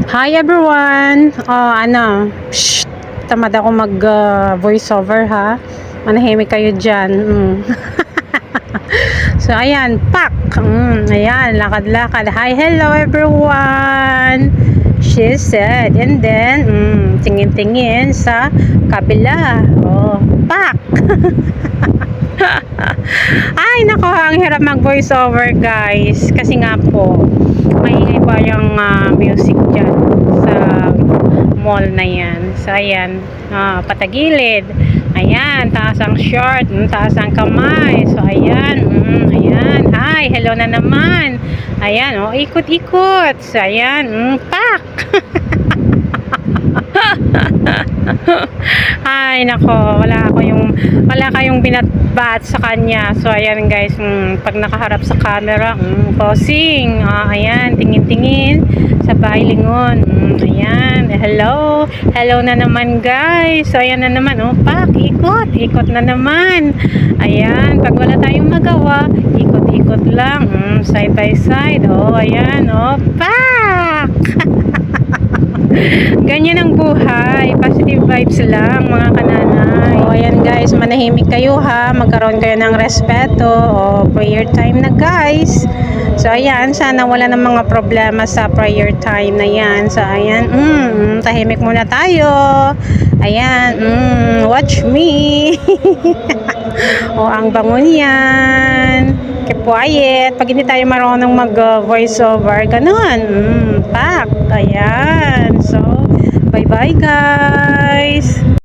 Hi everyone! Shh, tamad ako mag voiceover ha. Manahimik kayo dyan. So ayan, pak! Ayan, lakad-lakad. Hi, hello everyone! She said. And then, tingin-tingin sa kabila. Oh, pak! Ay, nako, ang hirap mag voiceover guys. Kasi nga po, maingay pa yung music dyan sa mall na yan. So ayan, patagilid. Ayan, taas ang short, taas ang kamay. So ayan, ayan. Hi, hello na naman. Ayan, oh, ikot-ikot. So ayan, pak. Ay nako, wala kayong binatbat sa kanya. So ayan guys, pag nakaharap sa camera, posing. Ayan, tingin-tingin sa lingon. Ayan, hello na naman guys. So ayan na naman, pak, ikot na naman. Ayan, pag wala tayong magawa, ikot lang, side by side. Ayan, pak. Ganyan ang buhay, positive vibes lang mga kananay. Ayan guys, manahimik kayo ha, magkaroon kayo ng respeto. Prayer time na guys. So ayan, sana wala ng mga problema sa prayer time na yan. So ayan, tahimik muna tayo. Ayan, watch me. Ang bango niyan. Keep quiet. Pag hindi tayo marunong mag voiceover, ganun. Pak. Ayan. So, bye-bye guys.